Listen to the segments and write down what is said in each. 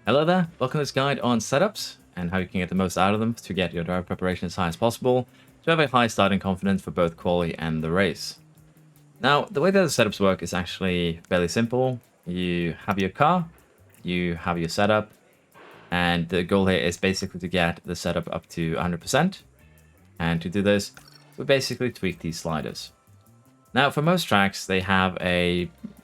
Hello there, welcome to this guide on setups and how you can get the most out of them to get your driver preparation as high as possible to have a high starting confidence for both quali and the race. Now, the way that the setups work is actually fairly simple. You have your car, you have your setup, and the goal here is basically to get the setup up to 100%. And to do this, we basically tweak these sliders. Now, for most tracks, they have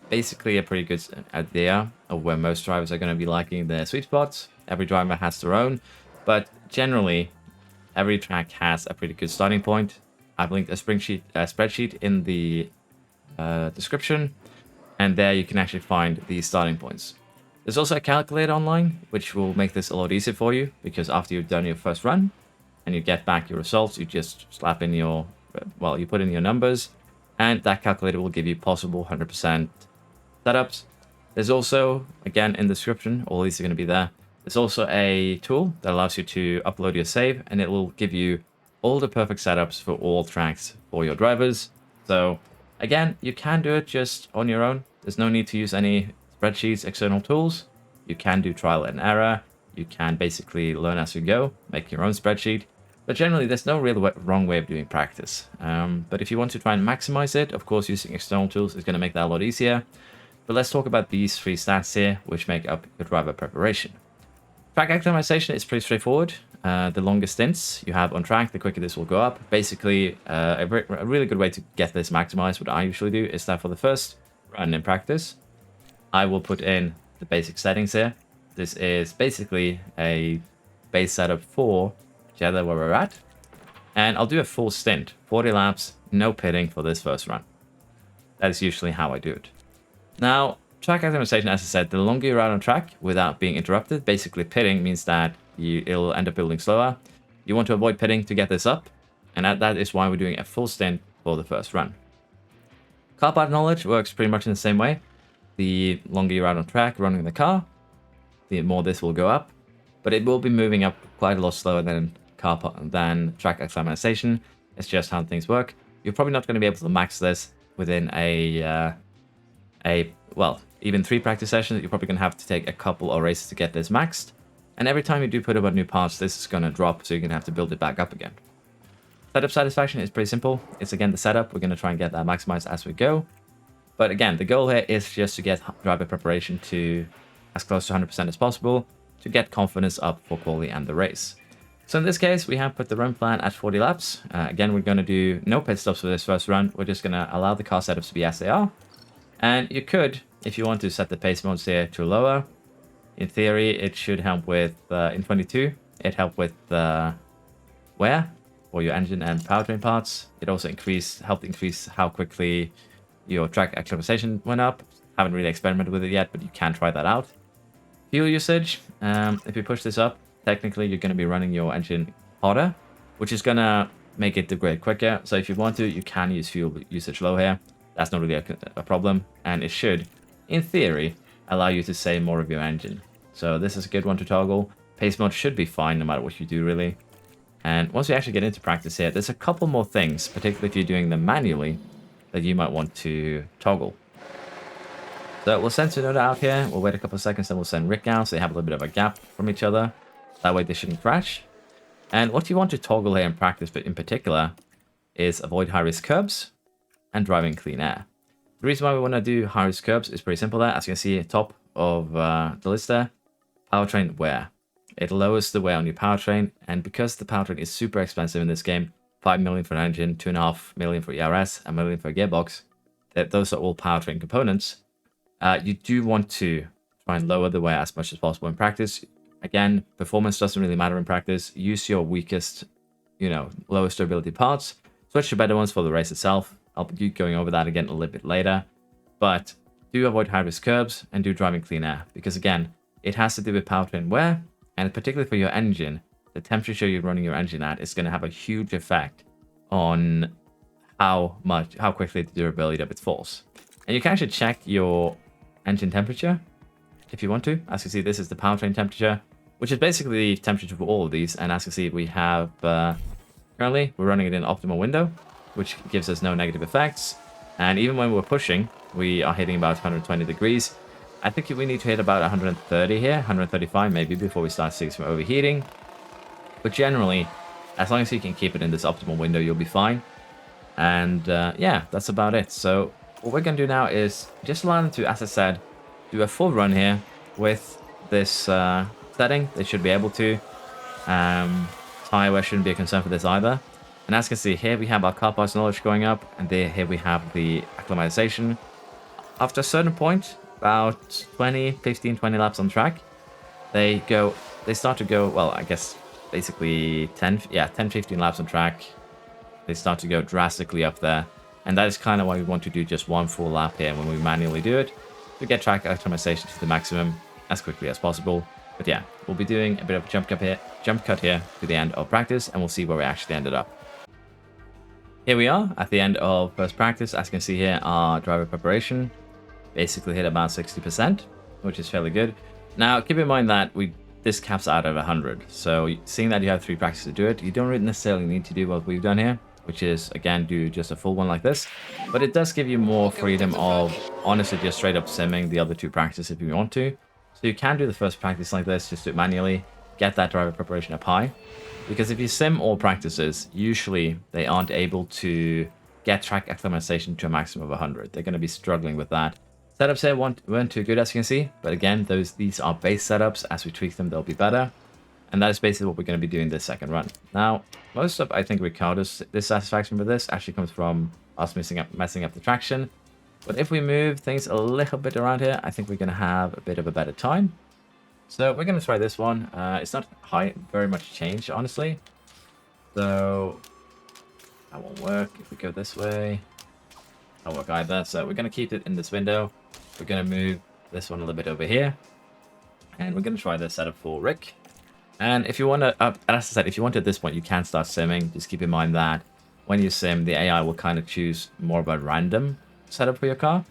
basically a pretty good idea of where most drivers are going to be liking their sweet spots. Every driver has their own, but generally, every track has a pretty good starting point. I've linked a spreadsheet in the description, and there you can actually find the starting points. There's also a calculator online, which will make this a lot easier for you, because after you've done your first run, and you get back your results, you just slap in you put in your numbers, and that calculator will give you possible 100% setups. There's also, again, in the description, all these are going to be there. There's also a tool that allows you to upload your save, and it will give you all the perfect setups for all tracks for your drivers. So, again, you can do it just on your own. There's no need to use any spreadsheets, external tools. You can do trial and error. You can basically learn as you go, make your own spreadsheet. But generally, there's no real wrong way of doing practice. But if you want to try and maximize it, of course, using external tools is going to make that a lot easier. But let's talk about these three stats here, which make up your driver preparation. Track acclimatization is pretty straightforward. The longer stints you have on track, the quicker this will go up. Basically, a really good way to get this maximized, what I usually do, is that for the first run in practice, I will put in the basic settings here. This is basically a base setup for Jeddah where we're at. And I'll do a full stint, 40 laps, no pitting for this first run. That is usually how I do it. Now, track acclimatization, as I said, the longer you're out on track without being interrupted, basically pitting means that it'll end up building slower. You want to avoid pitting to get this up, and that is why we're doing a full stint for the first run. Car part knowledge works pretty much in the same way. The longer you're out on track running the car, the more this will go up, but it will be moving up quite a lot slower than track acclimatization. It's just how things work. You're probably not going to be able to max this within even 3 practice sessions. You're probably going to have to take a couple of races to get this maxed. And every time you do put up new parts, this is going to drop, so you're going to have to build it back up again. Setup satisfaction is pretty simple. It's again the setup. We're going to try and get that maximized as we go. But again, the goal here is just to get driver preparation to as close to 100% as possible to get confidence up for quali and the race. So in this case, we have put the run plan at 40 laps. Again, we're going to do no pit stops for this first run. We're just going to allow the car setups to be as they are. And you could, if you want to set the pace modes here to lower, in theory, it should help with, in 22, it helped with wear for your engine and powertrain parts. It also helped increase how quickly your track acclimatization went up. Haven't really experimented with it yet, but you can try that out. Fuel usage, if you push this up, technically you're going to be running your engine harder, which is going to make it degrade quicker. So if you want to, you can use fuel usage low here. That's not really a problem, and it should, in theory, allow you to save more of your engine. So this is a good one to toggle. Pace mode should be fine no matter what you do, really. And once you actually get into practice here, there's a couple more things, particularly if you're doing them manually, that you might want to toggle. So we'll send Tsunoda out here. We'll wait a couple of seconds, then we'll send Rick out, so they have a little bit of a gap from each other. That way they shouldn't crash. And what you want to toggle here in practice, but in particular, is avoid high-risk curbs and driving clean air. The reason why we want to do high-risk curbs is pretty simple there. As you can see at the top of the list there, powertrain wear. It lowers the wear on your powertrain, and because the powertrain is super expensive in this game, 5 million for an engine, 2.5 million for ERS, $1 million for a gearbox, those are all powertrain components. You do want to try and lower the wear as much as possible in practice. Again, performance doesn't really matter in practice. Use your weakest, lowest durability parts. Switch to better ones for the race itself. I'll be going over that again a little bit later. But do avoid high-risk curbs and do driving clean air. Because again, it has to do with powertrain wear. And particularly for your engine, the temperature you're running your engine at is going to have a huge effect on how quickly the durability of it falls. And you can actually check your engine temperature if you want to. As you see, this is the powertrain temperature, which is basically the temperature for all of these. And as you see, we have currently we're running it in optimal window, which gives us no negative effects. And even when we're pushing, we are hitting about 120 degrees. I think we need to hit about 130 here, 135 maybe, before we start seeing some overheating. But generally, as long as you can keep it in this optimal window, you'll be fine. And yeah, that's about it. So what we're going to do now is just allow them to, as I said, do a full run here with this setting. They should be able to. Fireware shouldn't be a concern for this either. And as you can see, here we have our car parts knowledge going up, and here we have the acclimatization. After a certain point, about 15, 20 laps on track, they start to go, well, I guess basically 10, 15 laps on track. They start to go drastically up there. And that is kind of why we want to do just one full lap here when we manually do it, to get track optimization to the maximum as quickly as possible. But yeah, we'll be doing a bit of a jump cut here to the end of practice, and we'll see where we actually ended up. Here we are at the end of first practice. As you can see here, our driver preparation basically hit about 60%, which is fairly good. Now, keep in mind that this caps out at 100. So seeing that you have 3 practices to do it, you don't really necessarily need to do what we've done here, which is, again, do just a full one like this. But it does give you more freedom of, honestly, just straight up simming the other 2 practices if you want to. So you can do the first practice like this, just do it manually, get that driver preparation up high. Because if you sim all practices, usually they aren't able to get track acclimatization to a maximum of 100. They're going to be struggling with that. Setups here weren't too good, as you can see. But again, these are base setups. As we tweak them, they'll be better. And that is basically what we're going to be doing this second run. Now, most of, I think, Ricardo's dissatisfaction with this actually comes from us messing up the traction. But if we move things a little bit around here, I think we're going to have a bit of a better time. So we're going to try this one. It's not very much change, honestly. So that won't work if we go this way. That'll work either. So we're going to keep it in this window. We're going to move this one a little bit over here. And we're going to try this setup for Rick. And if you want to, as I said, if you want to at this point, you can start simming. Just keep in mind that when you sim, the AI will kind of choose more of a random setup for your car.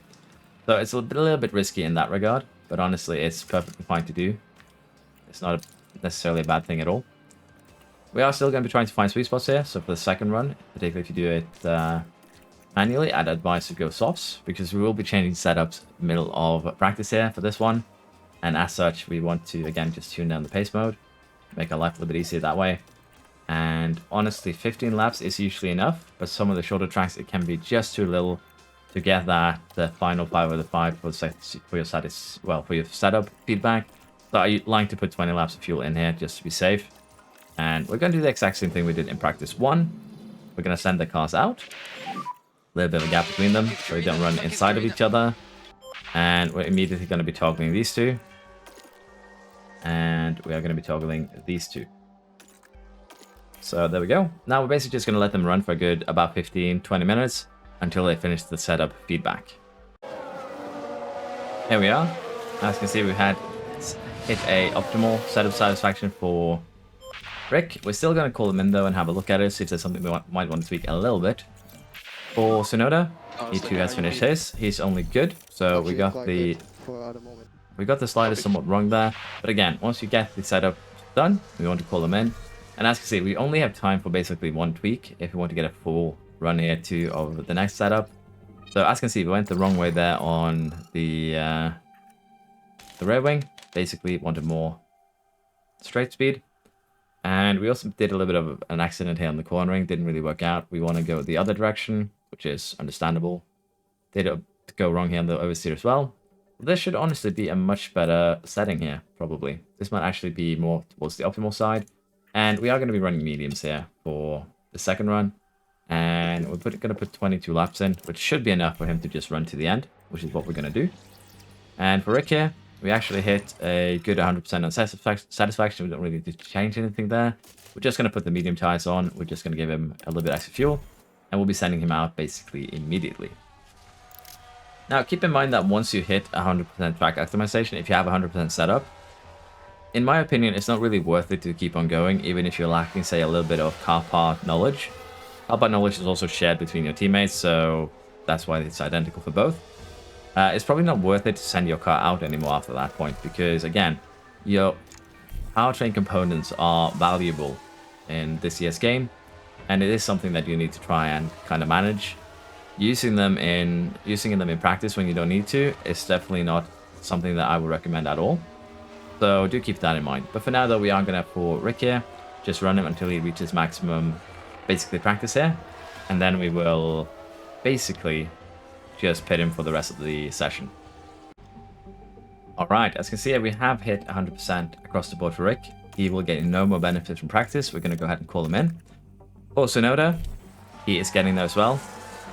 So it's a little bit risky in that regard. But honestly, it's perfectly fine to do. It's not necessarily a bad thing at all. We are still going to be trying to find sweet spots here. So for the second run, particularly if you do it manually, I'd advise to go softs, because we will be changing setups middle of practice here for this one. And as such, we want to, again, just tune down the pace mode, make our life a little bit easier that way. And honestly, 15 laps is usually enough, but some of the shorter tracks, it can be just too little to get the final 5 out of 5 for your setup feedback. So I like to put 20 laps of fuel in here just to be safe. And we're going to do the exact same thing we did in practice 1. We're going to send the cars out. A little bit of a gap between them so they don't run inside of each other. And we're immediately going to be toggling these 2. And we are going to be toggling these 2. So there we go. Now we're basically just going to let them run for a good about 15-20 minutes until they finish the setup feedback. Here we are. As you can see, we've hit a optimal setup satisfaction for Rick. We're still going to call him in though and have a look at it, see if there's something we might want to tweak a little bit. For Sonoda, he too has finished his. He's only good, so we got the sliders somewhat wrong there. But again, once you get the setup done, we want to call them in. And as you can see, we only have time for basically 1 tweak if we want to get a full run here too of the next setup. So as you can see, we went the wrong way there on the rear wing. Basically wanted more straight speed. And we also did a little bit of an accident here on the cornering. Didn't really work out. We want to go the other direction, which is understandable. Did go wrong here on the oversteer as well. This should honestly be a much better setting here, probably. This might actually be more towards the optimal side. And we are going to be running mediums here for the second run. And we're going to put 22 laps in, which should be enough for him to just run to the end, which is what we're going to do. And for Rick here, we actually hit a good 100% on satisfaction. We don't really need to change anything there. We're just going to put the medium tires on. We're just going to give him a little bit extra fuel. And we'll be sending him out basically immediately. Now, keep in mind that once you hit 100% track optimization, if you have 100% setup, in my opinion, it's not really worth it to keep on going, even if you're lacking, say, a little bit of car part knowledge. Car part knowledge is also shared between your teammates, so that's why it's identical for both. It's probably not worth it to send your car out anymore after that point, because, again, your powertrain components are valuable in this year's game, and it is something that you need to try and kind of manage. Using them in practice when you don't need to is definitely not something that I would recommend at all. So do keep that in mind. But for now, though, we are going to, for Rick here, just run him until he reaches maximum, basically, practice here. And then we will basically just pit him for the rest of the session. Alright, as you can see here, we have hit 100% across the board for Rick. He will get no more benefits from practice. We're going to go ahead and call him in. For Sonoda, he is getting there as well.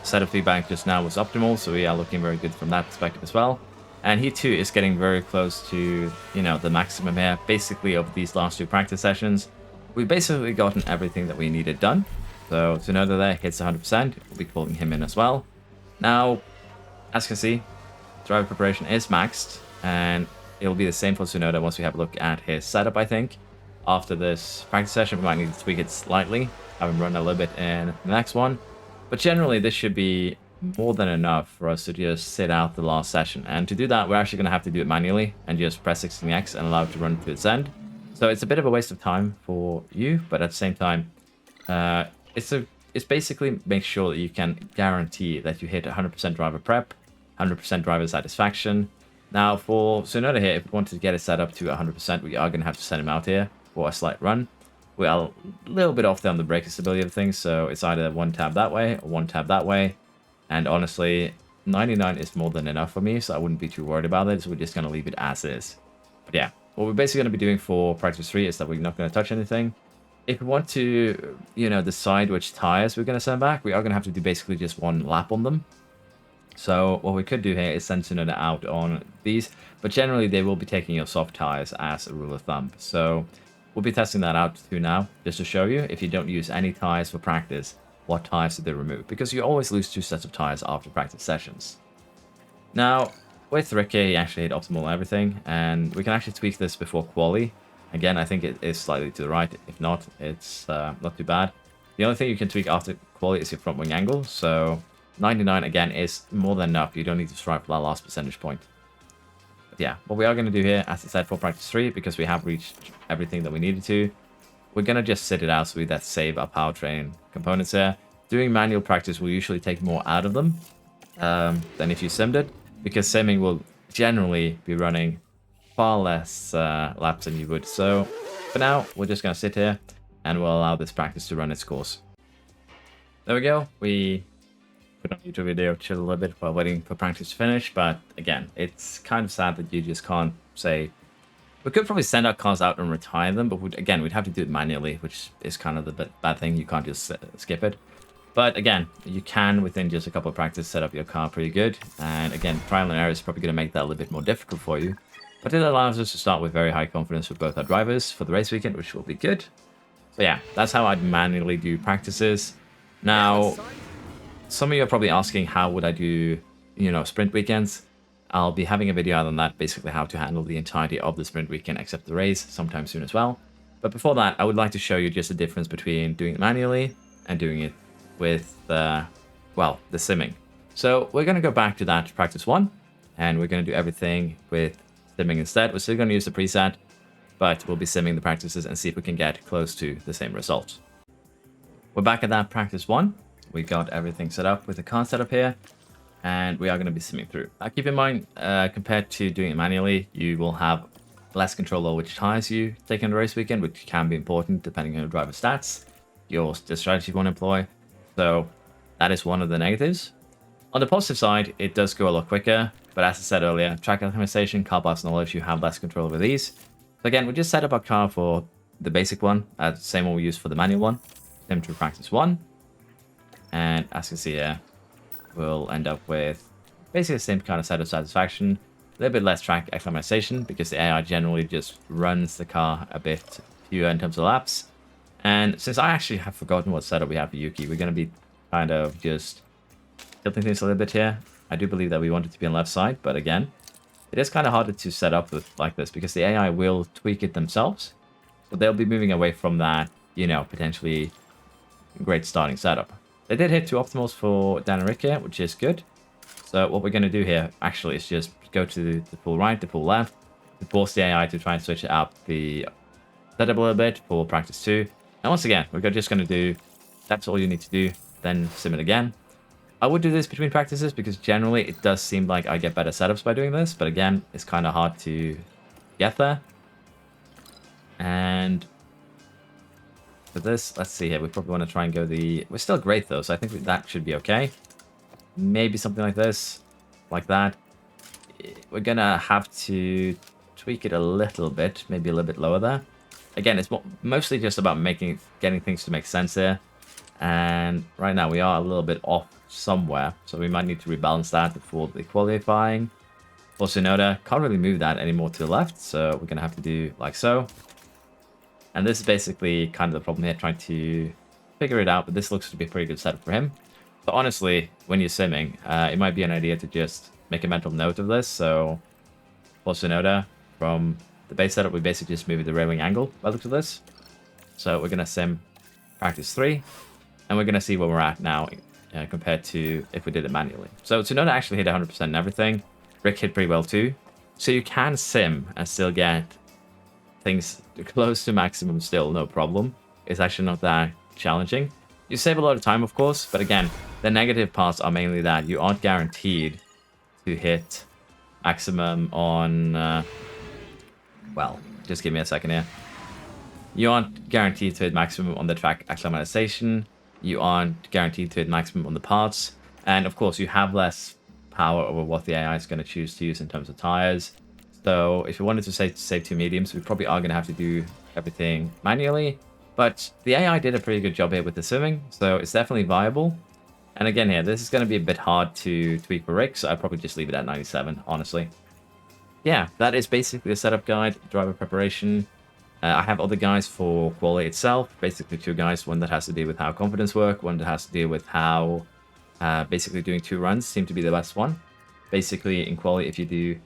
Setup feedback just now was optimal, so we are looking very good from that perspective as well. And he too is getting very close to, you know, the maximum here. Basically, over these last 2 practice sessions, we've basically gotten everything that we needed done. So Sonoda there hits 100%. We'll be calling him in as well. Now, as you can see, driver preparation is maxed. And it'll be the same for Sonoda once we have a look at his setup, I think. After this practice session, we might need to tweak it slightly. Have him run a little bit in the next one. But generally, this should be more than enough for us to just sit out the last session. And to do that, we're actually going to have to do it manually and just press 16x and allow it to run to its end. So it's a bit of a waste of time for you, but at the same time, it's basically make sure that you can guarantee that you hit 100% driver prep, 100% driver satisfaction. Now, for Sonoda here, if we wanted to get it set up to 100%, we are going to have to send him out here for a slight run. We are a little bit off there on the braking stability of things, so it's either 1 tab that way or 1 tab that way. And honestly, 99 is more than enough for me, so I wouldn't be too worried about it. So we're just going to leave it as is. But yeah, what we're basically going to be doing for practice 3 is that we're not going to touch anything. If we want to, you know, decide which tires we're going to send back, we are going to have to do basically just 1 lap on them. So what we could do here is send Sonoda out on these, but generally they will be taking your soft tires as a rule of thumb. So we'll be testing that out too now, just to show you, if you don't use any tires for practice, what tires do they remove? Because you always lose 2 sets of tires after practice sessions. Now, with Ricky, he actually hit optimal and everything, and we can actually tweak this before quali. Again, I think it is slightly to the right. If not, it's not too bad. The only thing you can tweak after quali is your front wing angle, so 99 again is more than enough. You don't need to strive for that last percentage point. But yeah, what we are going to do here, as I said, for practice 3, because we have reached everything that we needed to, we're going to just sit it out so that save our powertrain components here. Doing manual practice will usually take more out of them than if you simmed it, because simming will generally be running far less laps than you would. So for now, we're just going to sit here and we'll allow this practice to run its course. There we go. We put on a YouTube video, chill a little bit while waiting for practice to finish, but again, it's kind of sad that you just can't say... We could probably send our cars out and retire them, but we'd have to do it manually, which is kind of the bad thing. You can't just skip it. But again, you can, within just a couple of practice, set up your car pretty good. And again, trial and error is probably going to make that a little bit more difficult for you. But it allows us to start with very high confidence with both our drivers for the race weekend, which will be good. So yeah, that's how I'd manually do practices. Now, some of you are probably asking, how would I do, you know, sprint weekends? I'll be having a video out on that, basically how to handle the entirety of the sprint weekend except the race sometime soon as well. But before that, I would like to show you just the difference between doing it manually and doing it with, well, the simming. So we're going to go back to that practice 1, and we're going to do everything with simming instead. We're still going to use the preset, but we'll be simming the practices and see if we can get close to the same result. We're back at that practice 1. We got everything set up with the car setup here, and we are going to be simming through. Keep in mind, compared to doing it manually, you will have less control over which tires you take on the race weekend, which can be important depending on your driver stats, the strategy you want to employ. So that is one of the negatives. On the positive side, it does go a lot quicker, but as I said earlier, track optimization, car pass knowledge, you have less control over these. So again, we just set up our car for the basic one, same one we used for the manual one, sim through practice 1. And as you can see here, we'll end up with basically the same kind of set of satisfaction, a little bit less track acclimatization because the AI generally just runs the car a bit fewer in terms of laps. And since I actually have forgotten what setup we have for Yuki, we're going to be kind of just tilting things a little bit here. I do believe that we want it to be on left side, but again, it is kind of harder to set up with like this because the AI will tweak it themselves. So they'll be moving away from that, you know, potentially great starting setup. They did hit 2 optimals for Dan and Rick here, which is good. So what we're going to do here actually is just go to the pull right, the pull left, to force the AI to try and switch up the setup a little bit for practice 2. And once again, we're just going to do, that's all you need to do, then sim it again. I would do this between practices because generally it does seem like I get better setups by doing this, but again, it's kind of hard to get there. And for this, let's see here, we probably want to try and go we're still great though, so I think that should be okay. Maybe something like this, like that. We're gonna have to tweak it a little bit, maybe a little bit lower there. Again, it's mostly just about getting things to make sense here. And right now we are a little bit off somewhere, so we might need to rebalance that before the qualifying. Also Noda, can't really move that anymore to the left, so we're gonna have to do like so. And this is basically kind of the problem here, trying to figure it out, but this looks to be a pretty good setup for him. So honestly, when you're simming, it might be an idea to just make a mental note of this. So for Sonoda, from the base setup, we basically just move the rear wing angle by the looks of this. So we're going to sim practice 3, and we're going to see where we're at now compared to if we did it manually. So Sonoda actually hit 100% and everything. Rick hit pretty well too. So you can sim and still get things close to maximum still, no problem. It's actually not that challenging. You save a lot of time, of course, but again, the negative parts are mainly that you aren't guaranteed to hit maximum on, well, just give me a second here. You aren't guaranteed to hit maximum on the track acclimatization. You aren't guaranteed to hit maximum on the parts. And of course, you have less power over what the AI is going to choose to use in terms of tires. So if you wanted to save 2 mediums, we probably are going to have to do everything manually. But the AI did a pretty good job here with the simming, so it's definitely viable. And again here, this is going to be a bit hard to tweak for Rick, so I'd probably just leave it at 97, honestly. Yeah, that is basically the setup guide, driver preparation. I have other guides for quality itself, basically 2 guides, one that has to do with how confidence work, one that has to do with how basically doing 2 runs seem to be the best one. Basically, in quality, if you do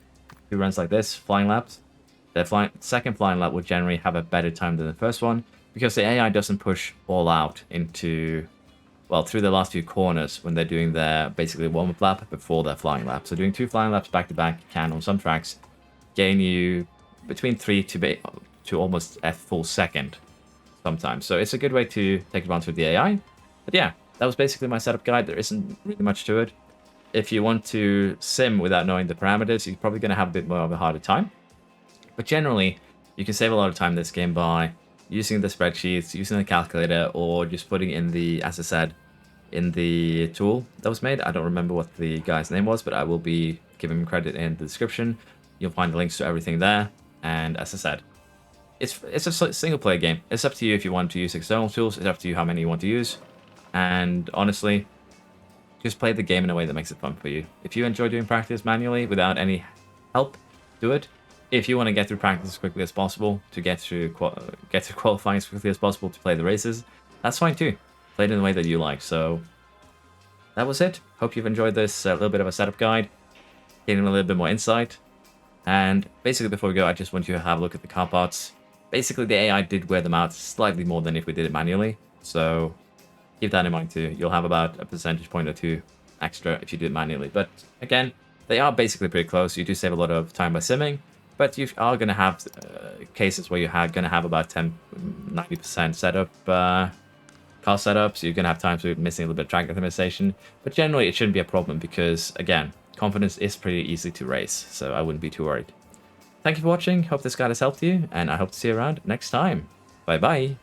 2 runs like this, flying laps, the second flying lap will generally have a better time than the first one, because the AI doesn't push all out into, well, through the last few corners when they're doing their basically warm-up lap before their flying lap. So doing 2 flying laps back-to-back can, on some tracks, gain you between 3 to almost a full second sometimes. So it's a good way to take advantage of the AI. But yeah, that was basically my setup guide. There isn't really much to it. If you want to sim without knowing the parameters, you're probably going to have a bit more of a harder time. But generally, you can save a lot of time in this game by using the spreadsheets, using the calculator, or just putting in the, as I said, in the tool that was made. I don't remember what the guy's name was, but I will be giving him credit in the description. You'll find the links to everything there. And as I said, it's a single player game. It's up to you if you want to use external tools. It's up to you how many you want to use. And honestly, just play the game in a way that makes it fun for you. If you enjoy doing practice manually without any help, do it. If you want to get through practice as quickly as possible, to get through qualifying as quickly as possible to play the races, that's fine too. Play it in the way that you like. So that was it. Hope you've enjoyed this little bit of a setup guide, getting a little bit more insight. And basically, before we go, I just want you to have a look at the car parts. Basically, the AI did wear them out slightly more than if we did it manually. So keep that in mind too. You'll have about a percentage point or 2 extra if you do it manually. But again, they are basically pretty close. You do save a lot of time by simming. But you are going to have cases where you're going to have about 90% setup, car setup, so you're going to have times where you're missing a little bit of track optimization. But generally, it shouldn't be a problem because, again, confidence is pretty easy to race, so I wouldn't be too worried. Thank you for watching. Hope this guide has helped you, and I hope to see you around next time. Bye-bye.